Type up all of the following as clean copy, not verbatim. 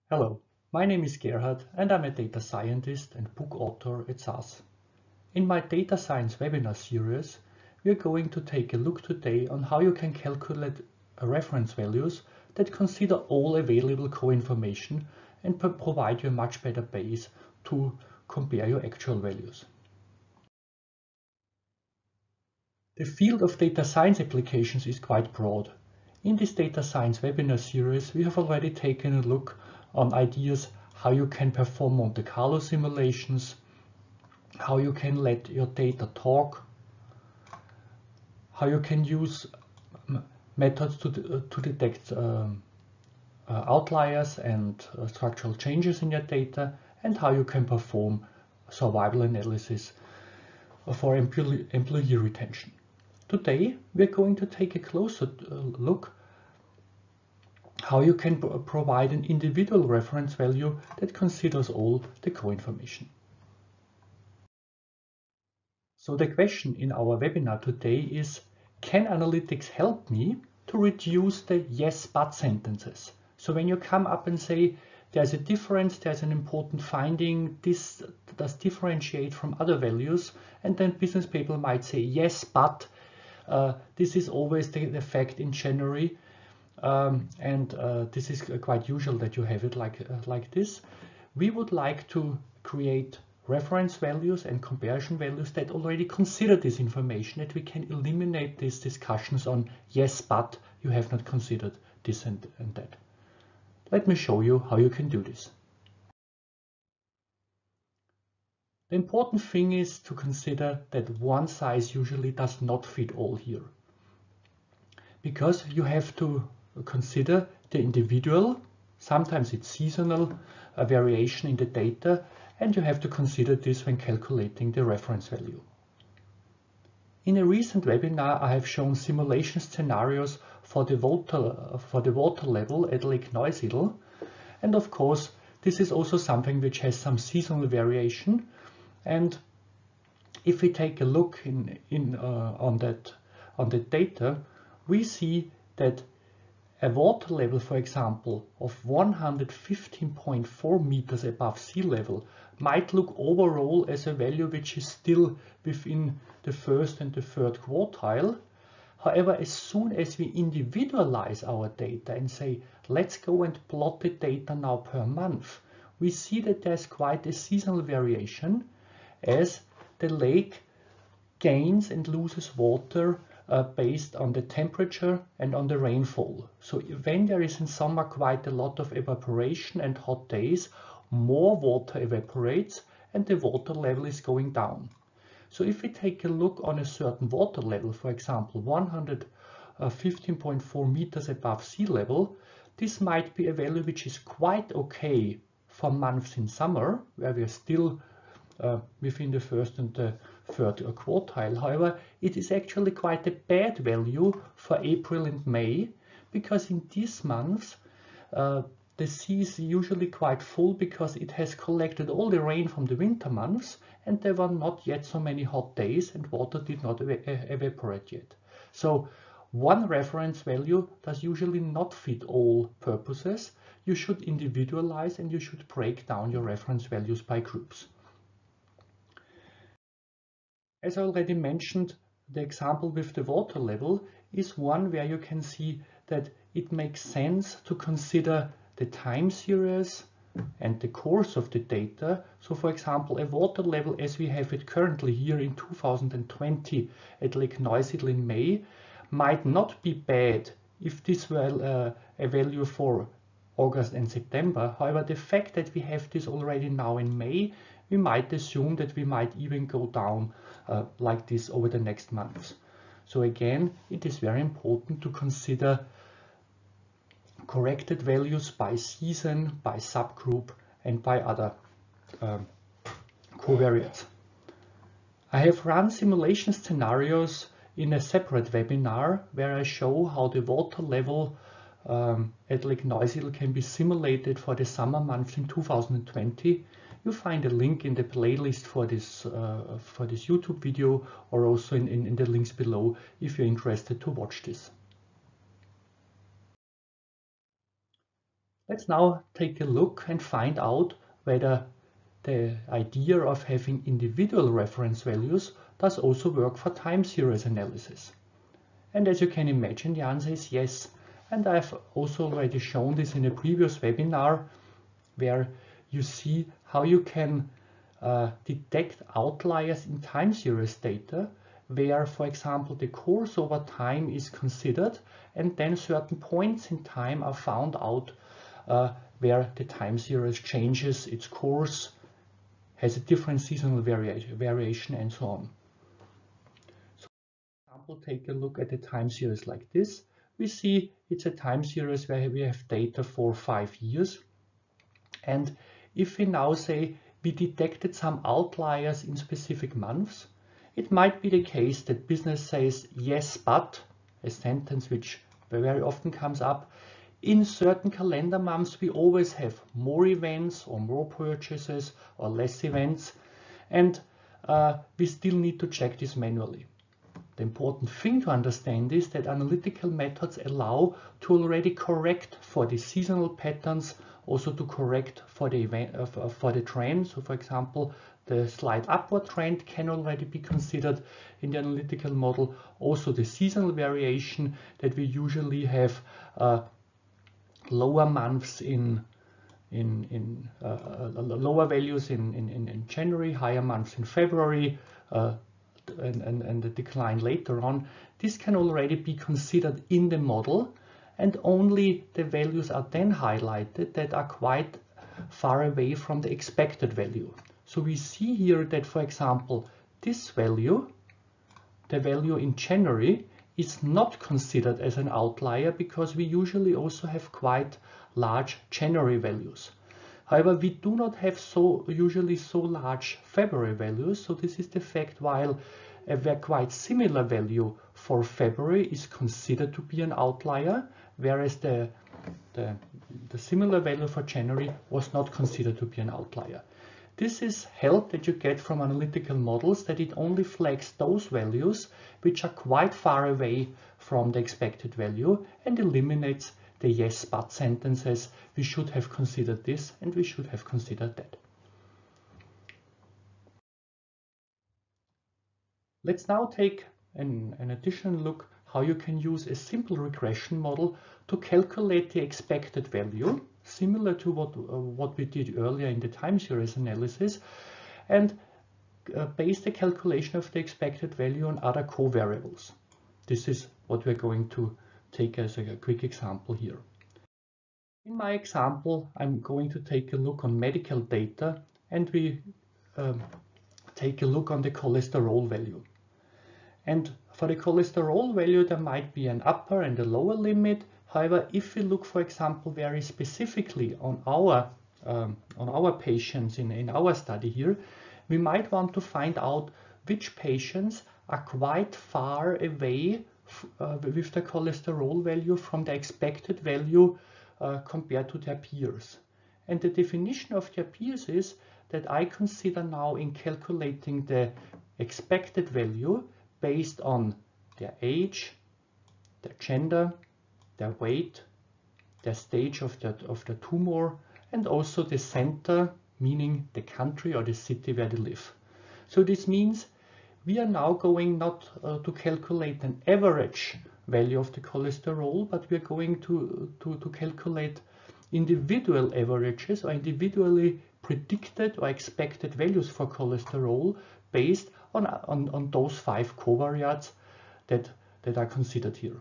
Hello, my name is Gerhard and I'm a data scientist and book author at SAS. In my data science webinar series, we are going to take a look today on how you can calculate reference values that consider all available co-information and provide you a much better base to compare your actual values. The field of data science applications is quite broad. In this data science webinar series, we have already taken a look on ideas how you can perform Monte Carlo simulations, how you can let your data talk, how you can use methods to detect outliers and structural changes in your data, and how you can perform survival analysis for employee retention. Today, we're going to take a closer look how you can provide an individual reference value that considers all the co-information. So the question in our webinar today is, can analytics help me to reduce the yes but sentences? So when you come up and say there's a difference, there's an important finding, this does differentiate from other values, and then business people might say yes but this is always the fact in January. This is quite usual that you have it like this. We would like to create reference values and comparison values that already consider this information, that we can eliminate these discussions on yes, but you have not considered this and that. Let me show you how you can do this. The important thing is to consider that one size usually does not fit all here, because you have to consider the individual, sometimes it's seasonal, variation in the data, and you have to consider this when calculating the reference value. In a recent webinar, I have shown simulation scenarios for the water level at Lake Neusiedl, and of course this is also something which has some seasonal variation. And if we take a look on that data, we see that a water level, for example, of 115.4 meters above sea level might look overall as a value which is still within the first and the third quartile. However, as soon as we individualize our data and say, let's go and plot the data now per month, we see that there's quite a seasonal variation as the lake gains and loses water based on the temperature and on the rainfall. So when there is in summer quite a lot of evaporation and hot days, more water evaporates and the water level is going down. So if we take a look on a certain water level, for example 115.4 meters above sea level, this might be a value which is quite okay for months in summer, where we are still within the first and the third quartile. However, it is actually quite a bad value for April and May, because in these months the sea is usually quite full because it has collected all the rain from the winter months and there were not yet so many hot days and water did not evaporate yet. So one reference value does usually not fit all purposes. You should individualize and you should break down your reference values by groups. As I already mentioned, the example with the water level is one where you can see that it makes sense to consider the time series and the course of the data. So for example, a water level as we have it currently here in 2020 at Lake Neusiedl in May might not be bad if this were a value for August and September. However, the fact that we have this already now in May, we might assume that we might even go down like this over the next months. So again, it is very important to consider corrected values by season, by subgroup, and by other covariates. I have run simulation scenarios in a separate webinar where I show how the water level at Lake Neusiedl can be simulated for the summer months in 2020. You find a link in the playlist for this YouTube video, or also in the links below if you're interested to watch this. Let's now take a look and find out whether the idea of having individual reference values does also work for time series analysis. And as you can imagine, the answer is yes. And I've also already shown this in a previous webinar where you see how you can detect outliers in time series data, where, for example, the course over time is considered and then certain points in time are found out where the time series changes its course, has a different seasonal variation and so on. So, for example, take a look at a time series like this. We see it's a time series where we have data for 5 years. And if we now say we detected some outliers in specific months, it might be the case that business says yes, but, a sentence which very often comes up, in certain calendar months we always have more events or more purchases or less events, and we still need to check this manually. The important thing to understand is that analytical methods allow to already correct for the seasonal patterns, also to correct for the for the trend. So, for example, the slight upward trend can already be considered in the analytical model. Also, the seasonal variation that we usually have lower months lower values in January, higher months in February. And the decline later on, this can already be considered in the model, and only the values are then highlighted that are quite far away from the expected value. So we see here that, for example, this value, the value in January, is not considered as an outlier because we usually also have quite large January values. However, we do not have usually so large February values, so this is the fact while a quite similar value for February is considered to be an outlier, whereas the similar value for January was not considered to be an outlier. This is help that you get from analytical models, that it only flags those values which are quite far away from the expected value and eliminates the yes but sentences. We should have considered this and we should have considered that. Let's now take an additional look how you can use a simple regression model to calculate the expected value, similar to what we did earlier in the time series analysis, and base the calculation of the expected value on other covariables. This is what we're going to take as a quick example here. In my example, I'm going to take a look on medical data, and we take a look on the cholesterol value. And for the cholesterol value, there might be an upper and a lower limit. However, if we look, for example, very specifically on our patients in our study here, we might want to find out which patients are quite far away with the cholesterol value from the expected value compared to their peers. And the definition of their peers is that I consider now in calculating the expected value based on their age, their gender, their weight, their stage of the tumor, and also the center, meaning the country or the city where they live. So this means we are now going not to calculate an average value of the cholesterol, but we are going to calculate individual averages or individually predicted or expected values for cholesterol based on those 5 covariates that are considered here.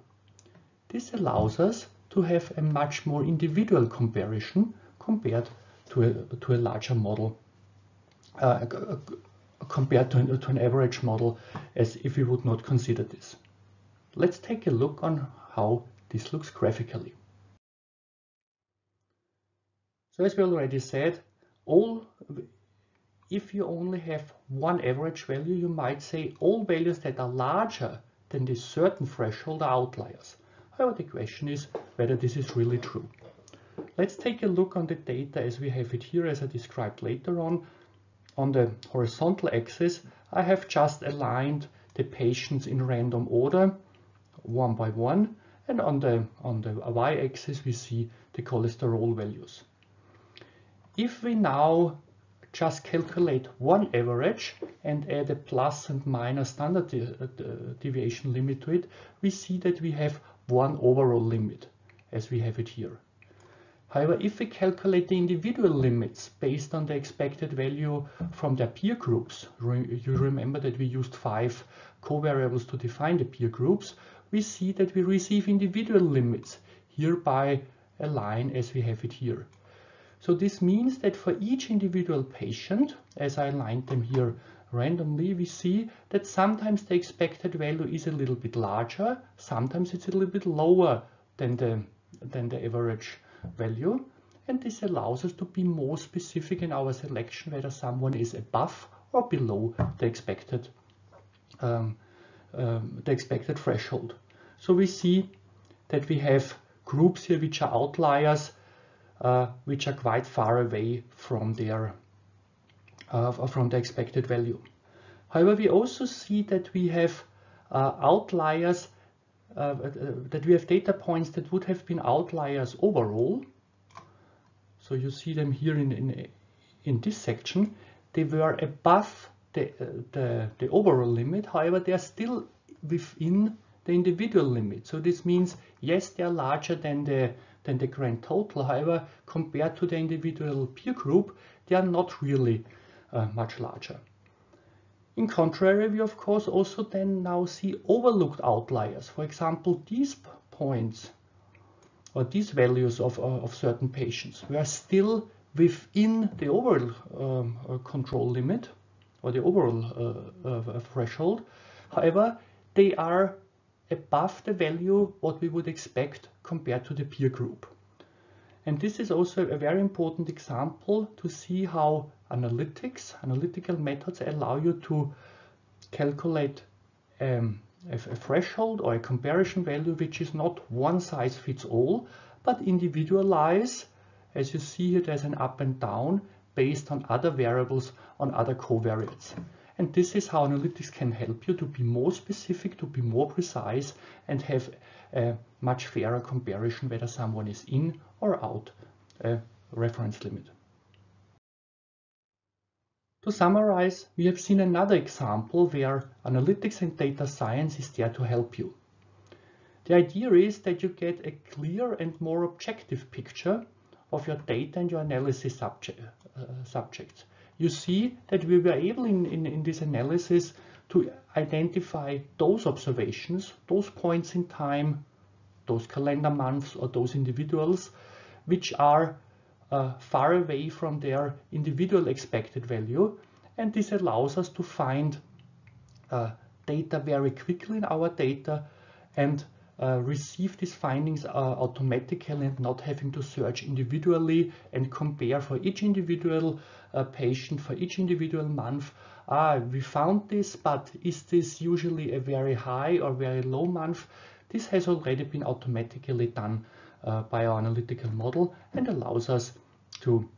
This allows us to have a much more individual comparison compared to a larger model, compared to an average model, as if we would not consider this. Let's take a look on how this looks graphically. So as we already said, if you only have one average value, you might say all values that are larger than this certain threshold are outliers. However, the question is whether this is really true. Let's take a look on the data as we have it here, as I described later on. On the horizontal axis, I have just aligned the patients in random order, one by one, and on the y-axis we see the cholesterol values. If we now just calculate one average and add a plus and minus standard deviation limit to it, we see that we have one overall limit, as we have it here. However, if we calculate the individual limits based on the expected value from their peer groups, you remember that we used 5 covariables to define the peer groups, we see that we receive individual limits here by a line as we have it here. So this means that for each individual patient, as I aligned them here randomly, we see that sometimes the expected value is a little bit larger, sometimes it's a little bit lower than the average value. And this allows us to be more specific in our selection, whether someone is above or below the expected threshold. So we see that we have groups here which are outliers, which are quite far away from the expected value. However, we also see that we have outliers, that we have data points that would have been outliers overall. So you see them here in this section. They were above the overall limit. However, they are still within the individual limit. So this means, yes, they are larger than the grand total. However, compared to the individual peer group, they are not really much larger. In contrary, we of course also then now see overlooked outliers. For example, these points or these values of certain patients were still within the overall control limit or the overall threshold. However, they are above the value what we would expect compared to the peer group. And this is also a very important example to see how analytical methods allow you to calculate a threshold or a comparison value which is not one size fits all, but individualize, as you see here, there's an up and down based on other variables, on other covariates. And this is how analytics can help you to be more specific, to be more precise, and have a much fairer comparison whether someone is in or out a reference limit. To summarize, we have seen another example where analytics and data science is there to help you. The idea is that you get a clear and more objective picture of your data and your analysis subjects. You see that we were able in this analysis to identify those observations, those points in time, those calendar months or those individuals which are far away from their individual expected value, and this allows us to find data very quickly in our data and receive these findings automatically and not having to search individually and compare for each individual patient, for each individual month. We found this, but is this usually a very high or very low month? This has already been automatically done by our analytical model and allows us to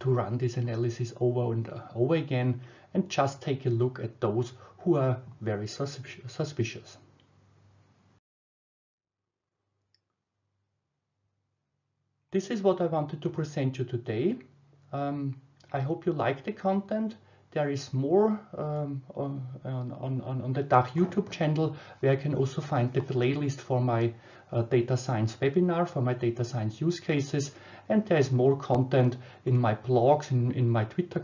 run this analysis over and over again and just take a look at those who are very suspicious. This is what I wanted to present you today. I hope you like the content. There is more on the DACH YouTube channel, where I can also find the playlist for my data science webinar, for my data science use cases. And there is more content in my blogs, in my Twitter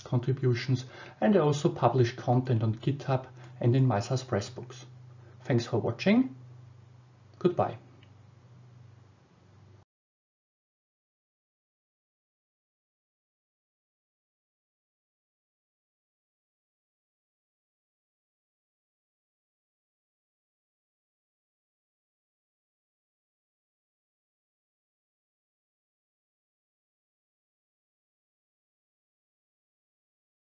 contributions. And I also publish content on GitHub and in my SAS Pressbooks. Thanks for watching. Goodbye.